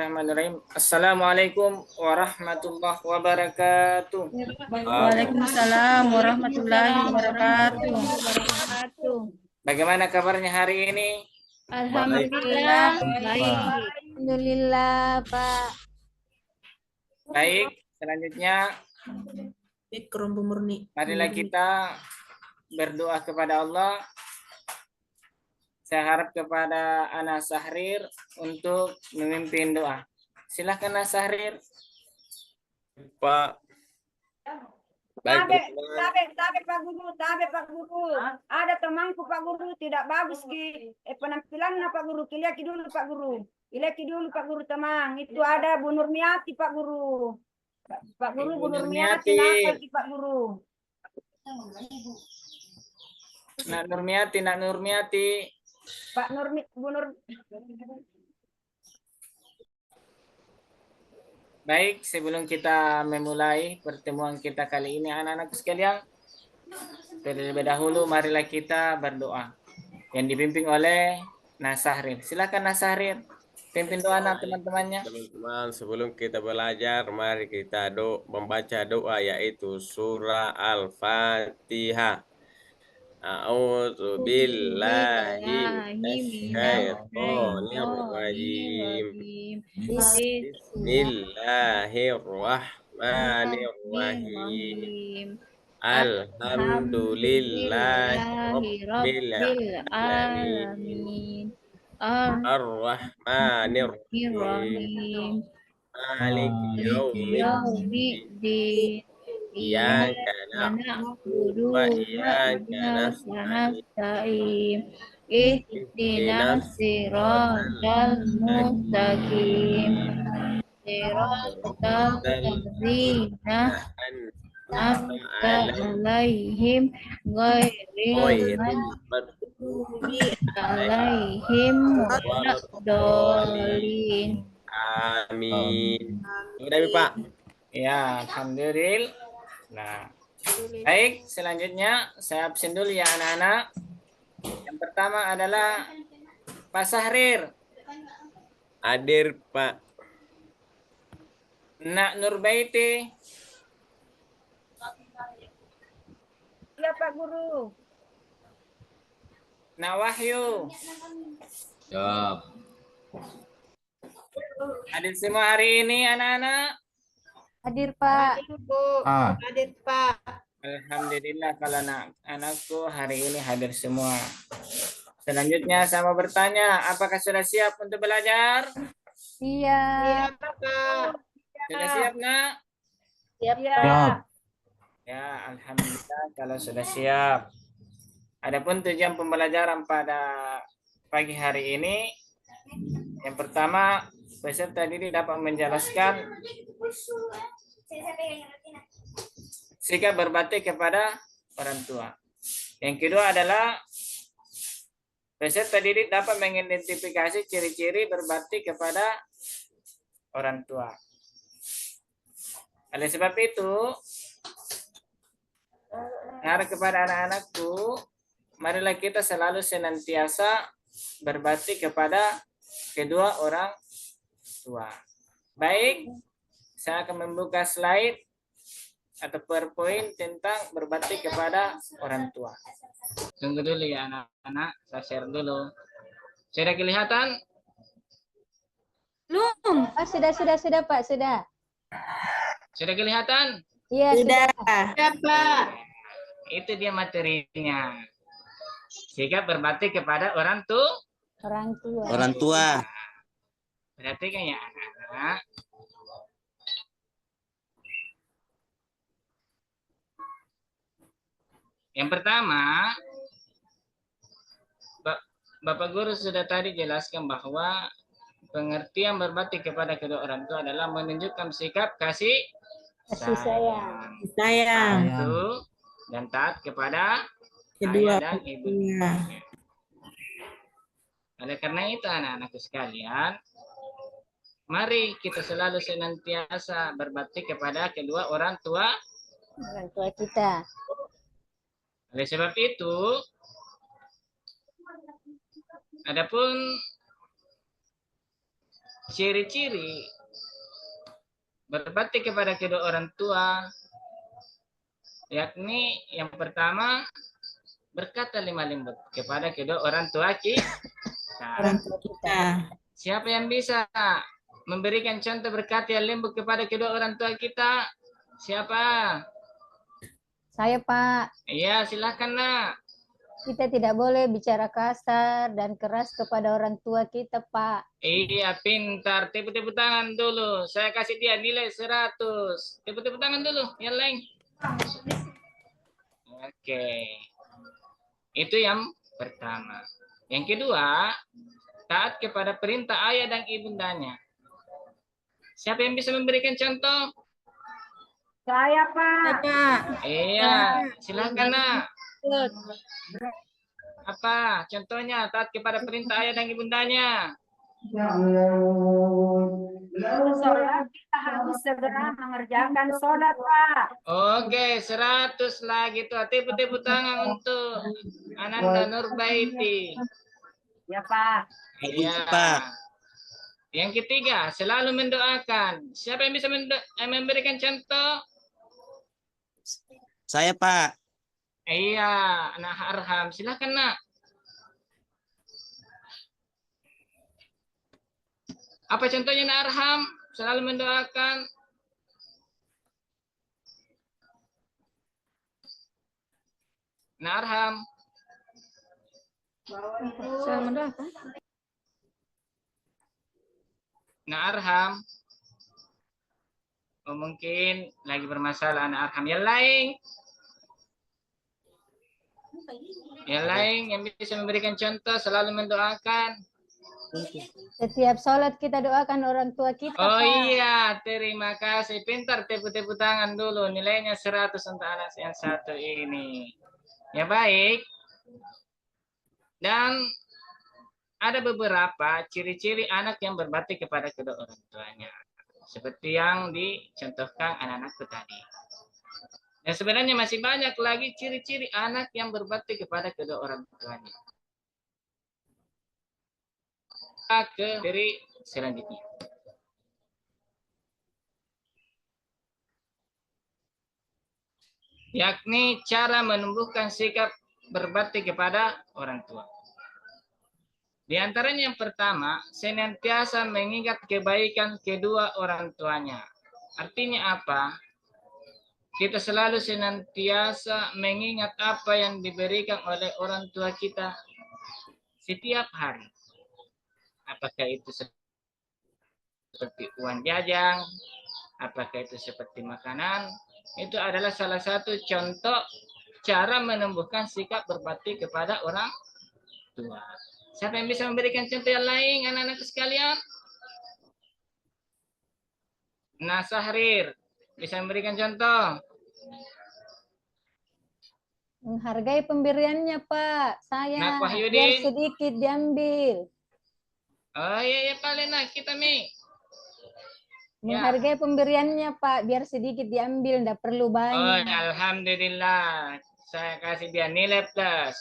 Bismillahirrahmanirrahim. Assalamualaikum warahmatullahi wabarakatuh. Waalaikumsalam warahmatullahi wabarakatuh. Bagaimana kabarnya hari ini? Alhamdulillah baik. Alhamdulillah, Pak. Baik, selanjutnya marilah kita berdoa kepada Allah. Saya harap kepada Ana Sahrir untuk memimpin doa. Silakan Ana Sahrir. Pak. Baik, Tabe Pak Guru. Ada temanku Pak Guru tidak bagus penampilannya Pak Guru. Kilaki dulu Pak Guru teman. Itu ada Bu Nurmiati Pak Guru. Pak Guru Bu Nurmiati nakal Pak Guru. Nak Nurmiati. Bu Nur. Baik, sebelum kita memulai pertemuan kita kali ini, anak-anak sekalian, terlebih dahulu marilah kita berdoa yang dipimpin oleh Nasahrir. Silakan Nasahrir, pimpin doa anak teman-temannya. Teman-teman, sebelum kita belajar, mari kita membaca doa yaitu surah Al-Fatihah. A'udzu billahi minasyaitonir rajim. Bismillahirrahmanirrahim. Alhamdulillahirabbil alamin. Ar-Rahmanir-Rahim. Maliki yaumiddin. Iyyaka na'budu wa iyyaka nasta'in. Ihdinas siratal mustaqim. Siratal ladzina an'amta 'alaihim ghairil maghdubi 'alaihim waladdallin. Amin. Udah, Pak. Ya, alhamdulillah. Nah, baik, selanjutnya saya absen dulu ya anak-anak. Yang pertama adalah Pak Sahrir. Hadir, Pak. Nak Nurbaiti. Ya Pak Guru. Nak Wahyu. Siap. Hadir semua hari ini anak-anak. Hadir, Pak. Hadir Pak. Alhamdulillah kalau anak-anakku hari ini hadir semua. Selanjutnya saya mau bertanya, apakah sudah siap untuk belajar? Iya. Pak. Sudah siap, Nak? Siap. Ya, alhamdulillah kalau sudah siap. Adapun tujuan pembelajaran pada pagi hari ini, yang pertama, peserta didik dapat menjelaskan sikap berbakti kepada orang tua. Yang kedua adalah peserta didik dapat mengidentifikasi ciri-ciri berbakti kepada orang tua. Oleh sebab itu, harap kepada anak-anakku, marilah kita selalu senantiasa berbakti kepada kedua orang tua. Baik, saya akan membuka slide atau PowerPoint tentang berbakti kepada orang tua. Tunggu dulu ya anak-anak, saya share dulu. Sudah kelihatan? Belum. Oh, sudah, Pak, sudah. Sudah kelihatan? Iya, sudah. Itu dia materinya. Sikap berbakti kepada orang tua. Orang tua. Perhatikan ya anak-anak. Yang pertama, Bapak Guru sudah tadi jelaskan bahwa pengertian berbakti kepada kedua orang tua adalah menunjukkan sikap kasih sayang. Itu dan taat kepada kedua ayah dan ibunya. Oleh karena itu anak-anakku sekalian, mari kita selalu senantiasa berbakti kepada kedua orang tua kita. Oleh sebab itu, adapun ciri-ciri berbakti kepada kedua orang tua, yakni yang pertama berkata lemah lembut kepada kedua orang tua kita. Orang tua kita. Siapa yang bisa memberikan contoh berkata yang lembut kepada kedua orang tua kita? Siapa? Saya, Pak. Iya, silakan nak. Kita tidak boleh bicara kasar dan keras kepada orang tua kita, Pak. Iya, pintar. Tepuk-tepuk tangan dulu. Saya kasih dia nilai 100. Tepuk-tepuk tangan dulu. Yang lain. Oke. Itu yang pertama. Yang kedua, taat kepada perintah ayah dan ibundanya. Siapa yang bisa memberikan contoh? Saya, Pak. Pak. Iya, silakan nak. Apa contohnya taat kepada perintah ayah dan ibundanya? Sholat kita harus segera mengerjakan sholat, Pak. Oke, 100 lagi tuh. Tepuk-tepuk tangan untuk Ananda Nurbaiti. Ya, Pak. Iya. Yang ketiga, selalu mendoakan. Siapa yang bisa memberikan contoh? Saya, Pak. Iya, anak Arham. Silakan, nak. Apa contohnya, nak Arham? Selalu mendoakan. Nak Arham. Saya mendoakan. Nak Arham. Oh, mungkin lagi bermasalah anak Arham. Yang lain? Yang lain yang bisa memberikan contoh selalu mendoakan. Setiap sholat kita doakan orang tua kita, Oh Pak. iya, terima kasih. Pintar, tepuk-tepuk tangan dulu. Nilainya 100 untuk anak yang satu ini. Ya baik. Dan ada beberapa ciri-ciri anak yang berbakti kepada kedua orang tuanya. Seperti yang dicontohkan anak-anakku tadi. Dan sebenarnya masih banyak lagi ciri-ciri anak yang berbakti kepada kedua orang tuanya. Ke diri selanjutnya. Yakni cara menumbuhkan sikap berbakti kepada orang tua. Di antaranya yang pertama, senantiasa mengingat kebaikan kedua orang tuanya. Artinya apa? Kita selalu senantiasa mengingat apa yang diberikan oleh orang tua kita setiap hari. Apakah itu seperti uang jajan, apakah itu seperti makanan, itu adalah salah satu contoh cara menumbuhkan sikap berbakti kepada orang tua. Siapa yang bisa memberikan contoh yang lain, anak-anak sekalian? Nah, Sahrir, bisa memberikan contoh? Menghargai pemberiannya, Pak. Saya Nak biar Wahyudin. sedikit diambil. Oh iya, paling nak kita Mi. Menghargai pemberiannya, Pak. Biar sedikit diambil, enggak perlu Oh, banyak. alhamdulillah. Saya kasih dia nilai plus.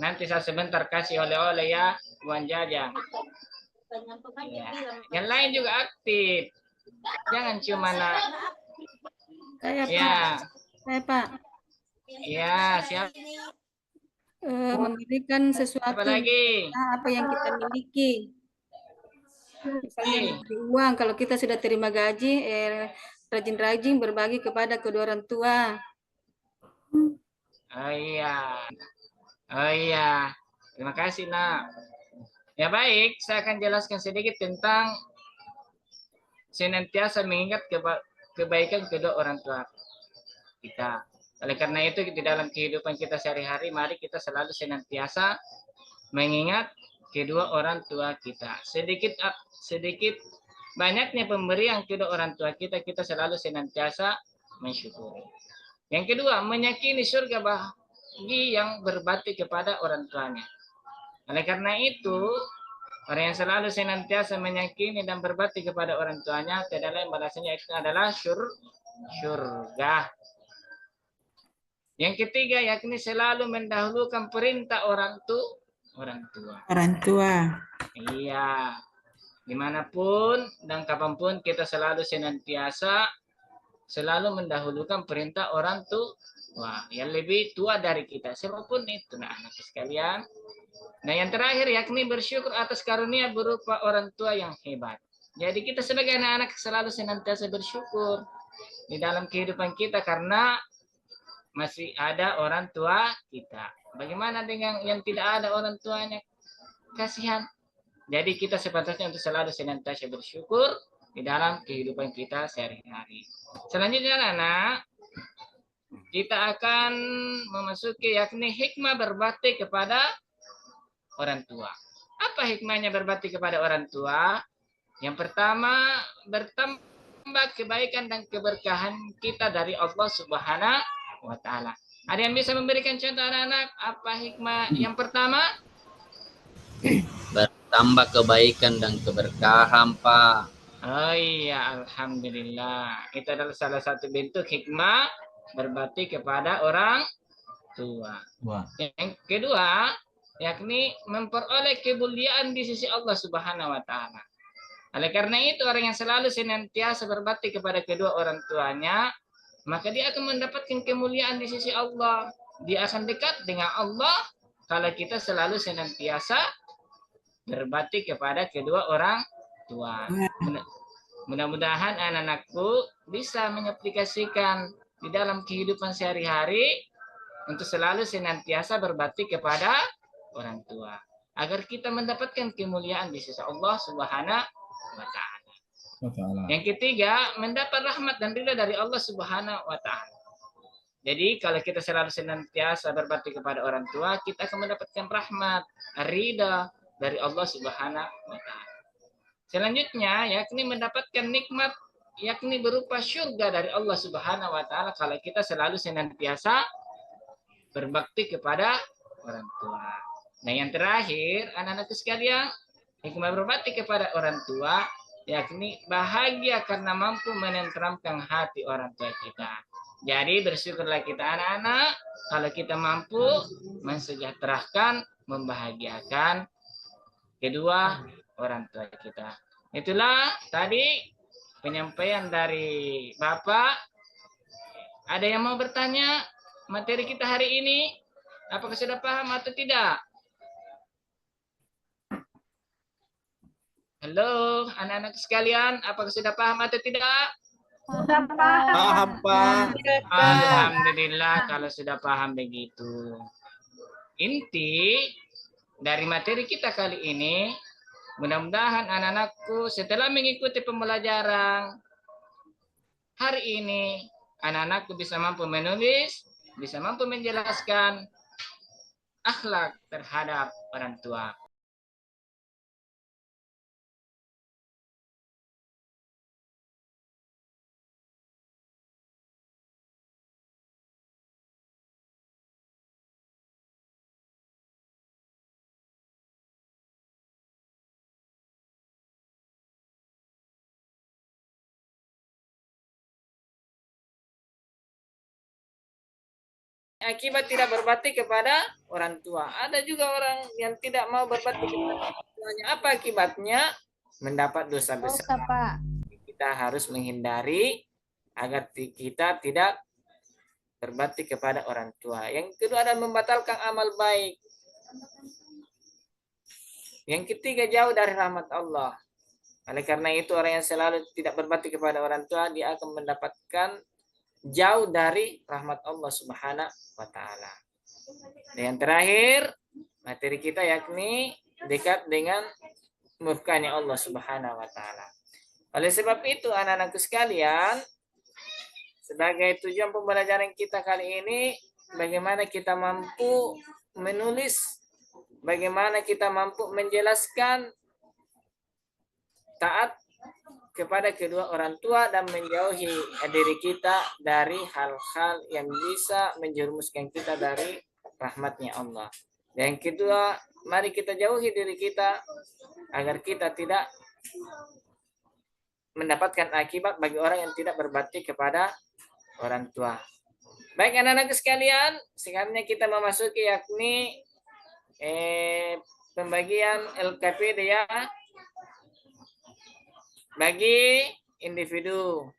Nanti saya sebentar kasih oleh-oleh ya, uang jajan. Ya. Yang lain juga aktif. Jangan cuma nak. Saya, Pak. Ya, Saya, Pak. ya siapa Memberikan sesuatu lagi? apa yang kita miliki. Misalnya memberi uang, kalau kita sudah terima gaji, rajin-rajin berbagi kepada kedua orang tua. Oh iya. Oh iya. Terima kasih, nak. Ya baik, saya akan jelaskan sedikit tentang senantiasa mengingat kebaikan kedua orang tua kita. Oleh karena itu di dalam kehidupan kita sehari-hari, mari kita selalu senantiasa mengingat kedua orang tua kita. Sedikit banyaknya pemberian kedua orang tua kita, kita selalu senantiasa mensyukuri. Yang kedua, meyakini surga bagi yang berbakti kepada orang tuanya. Oleh karena itu, orang yang selalu senantiasa meyakini dan berbakti kepada orang tuanya, tidak lain balasannya itu adalah surga. Yang ketiga, yakni selalu mendahulukan perintah orang tua. Orang tua. Iya. Dimanapun dan kapanpun kita selalu senantiasa selalu mendahulukan perintah orang tua yang lebih tua dari kita, siapapun itu. Nah, anak sekalian. Nah, yang terakhir yakni bersyukur atas karunia berupa orang tua yang hebat. Jadi kita sebagai anak-anak selalu senantiasa bersyukur di dalam kehidupan kita karena masih ada orang tua kita. Bagaimana dengan yang tidak ada orang tuanya? Kasihan. Jadi kita sepatutnya untuk selalu senantiasa bersyukur di dalam kehidupan kita sehari-hari. Selanjutnya anak, kita akan memasuki yakni hikmah berbakti kepada orang tua. Apa hikmahnya berbakti kepada orang tua? Yang pertama, bertambah kebaikan dan keberkahan kita dari Allah Subhanahu wa taala. Ada yang bisa memberikan contoh anak-anak apa hikmah yang pertama? Bertambah kebaikan dan keberkahan, Pak. Oh iya, alhamdulillah. Itu adalah salah satu bentuk hikmah berbakti kepada orang tua. Wah. Yang kedua, yakni memperoleh kemuliaan di sisi Allah Subhanahu wa taala. Oleh karena itu, orang yang selalu senantiasa berbakti kepada kedua orang tuanya, maka dia akan mendapatkan kemuliaan di sisi Allah. Dia akan dekat dengan Allah kalau kita selalu senantiasa berbakti kepada kedua orang tua. Mudah-mudahan anak-anakku bisa mengaplikasikan di dalam kehidupan sehari-hari untuk selalu senantiasa berbakti kepada orang tua agar kita mendapatkan kemuliaan di sisi Allah Subhanahu wa taala. Yang ketiga, mendapat rahmat dan ridha dari Allah Subhanahu wa taala. Jadi kalau kita selalu senantiasa berbakti kepada orang tua, kita akan mendapatkan rahmat, ridha dari Allah Subhanahu wa taala. Selanjutnya, yakni mendapatkan nikmat yakni berupa surga dari Allah Subhanahu wa taala kalau kita selalu senantiasa berbakti kepada orang tua. Nah, yang terakhir, anak-anak sekalian, hikmah berbakti kepada orang tua yakni bahagia karena mampu menenteramkan hati orang tua kita. Jadi bersyukurlah kita anak-anak kalau kita mampu mensejahterakan, membahagiakan kedua orang tua kita. Itulah tadi penyampaian dari Bapak. Ada yang mau bertanya materi kita hari ini? Apakah sudah paham atau tidak? Halo, anak-anak sekalian, apakah sudah paham atau tidak? Sudah paham. Paham, Pak. Alhamdulillah kalau sudah paham begitu. Inti dari materi kita kali ini, mudah-mudahan anak-anakku setelah mengikuti pembelajaran hari ini, anak-anakku bisa mampu menulis, bisa mampu menjelaskan akhlak terhadap orang tua. Akibat tidak berbakti kepada orang tua. Ada juga orang yang tidak mau berbakti kepada orang tuanya. Apa akibatnya? Mendapat dosa besar. Dosa, Pak. Kita harus menghindari agar kita tidak berbakti kepada orang tua. Yang kedua adalah membatalkan amal baik. Yang ketiga, jauh dari rahmat Allah. Oleh karena itu, orang yang selalu tidak berbakti kepada orang tua, dia akan mendapatkan jauh dari rahmat Allah Subhanahu wa taala. Dan yang terakhir, materi kita yakni dekat dengan murkanya Allah Subhanahu wa taala. Oleh sebab itu, anak-anakku sekalian, sebagai tujuan pembelajaran kita kali ini, bagaimana kita mampu menulis, bagaimana kita mampu menjelaskan taat kepada kedua orang tua dan menjauhi diri kita dari hal-hal yang bisa menjerumuskan kita dari rahmatnya Allah. Dan yang kedua, mari kita jauhi diri kita agar kita tidak mendapatkan akibat bagi orang yang tidak berbakti kepada orang tua. Baik anak-anak sekalian, sekarang kita memasuki yakni pembagian LKPD ya. bagi individu.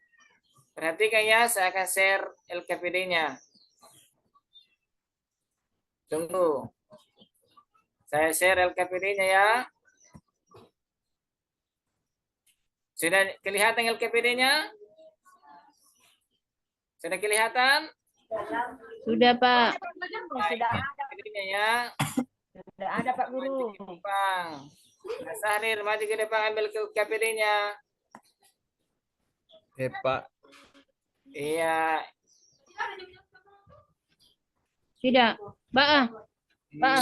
Perhatikan ya, saya akan share LKPD-nya. Tunggu. Saya share LKPD-nya ya. Sudah kelihatan LKPD-nya? Sudah kelihatan? Sudah, Pak. Sudah ada, LKPD-nya ya. sudah ada Pak Guru. Bang. Mas Sahrir, maju ke depan ambil LKPD-nya. Pak. Iya. Tidak. Pak. Pak.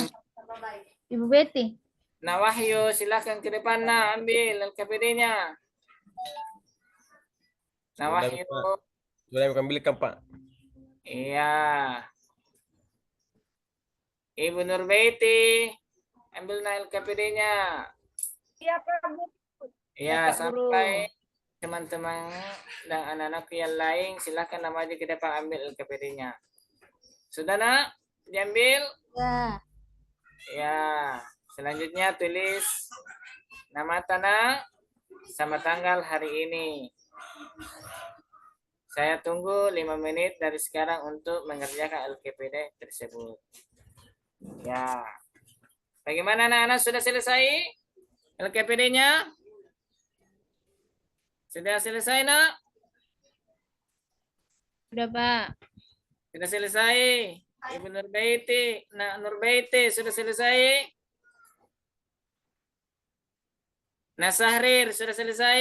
Ibu Betty. Nah, Wahyu, silakan ke depan nah, ambil LKPD-nya. Nah, Sudah, Wahyu. Pak. Sudah kami ambilkan, Pak. Iya. Ibu Nurbaiti, ambil nah LKPD-nya. Iya Pak Guru. Iya, Pak Guru. sampai teman-teman dan anak-anak yang lain silakan nama aja ke depan ambil LKPD-nya. Sudah nak? Diambil? Ya. Ya. Selanjutnya tulis nama tanah sama tanggal hari ini. Saya tunggu 5 menit dari sekarang untuk mengerjakan LKPD tersebut. Ya. Bagaimana anak-anak, sudah selesai LKPD-nya? Sudah selesai, nak? Sudah, Pak. Sudah selesai. Ibu Nurbaiti, nak Nurbaiti, sudah selesai. Nah, Sahrir, sudah selesai.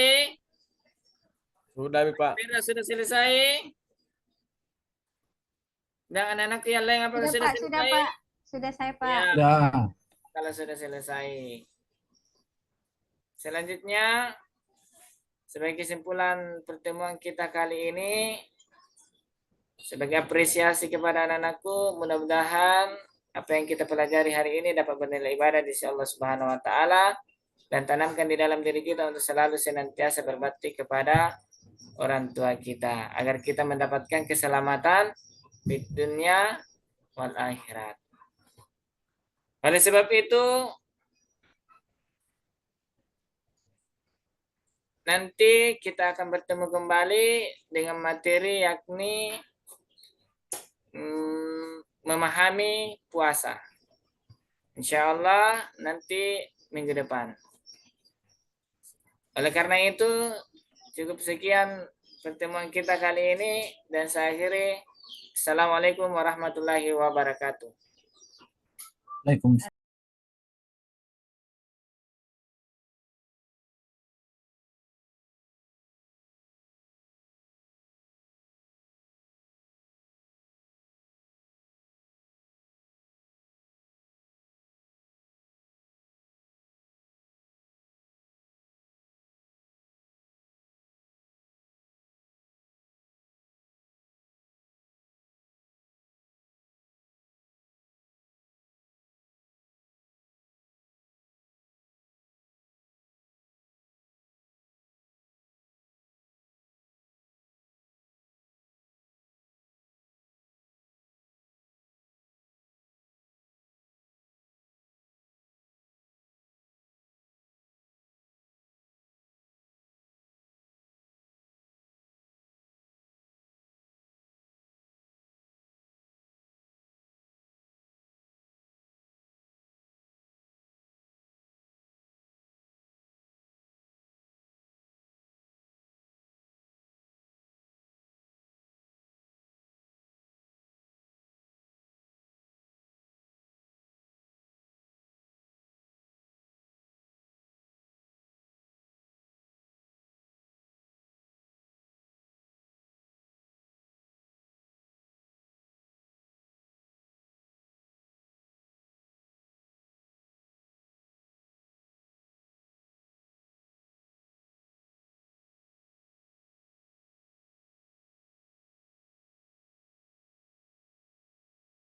Sudah, Pak. Mira, sudah selesai. Dan anak-anak yang lain apa Sudah, sudah Pak. selesai? Sudah, Pak. Sudah saya, Pak. Ya, Ya. kalau sudah selesai. Selanjutnya, sebagai kesimpulan pertemuan kita kali ini, sebagai apresiasi kepada anak-anakku, mudah-mudahan apa yang kita pelajari hari ini dapat bernilai ibadah di sisi Allah Subhanahu wa taala dan tanamkan di dalam diri kita untuk selalu senantiasa berbakti kepada orang tua kita agar kita mendapatkan keselamatan di dunia wal akhirat. Oleh sebab itu, nanti kita akan bertemu kembali dengan materi yakni memahami puasa. Insya Allah nanti minggu depan. Oleh karena itu, cukup sekian pertemuan kita kali ini dan saya akhiri. Assalamualaikum warahmatullahi wabarakatuh. Waalaikumsalam.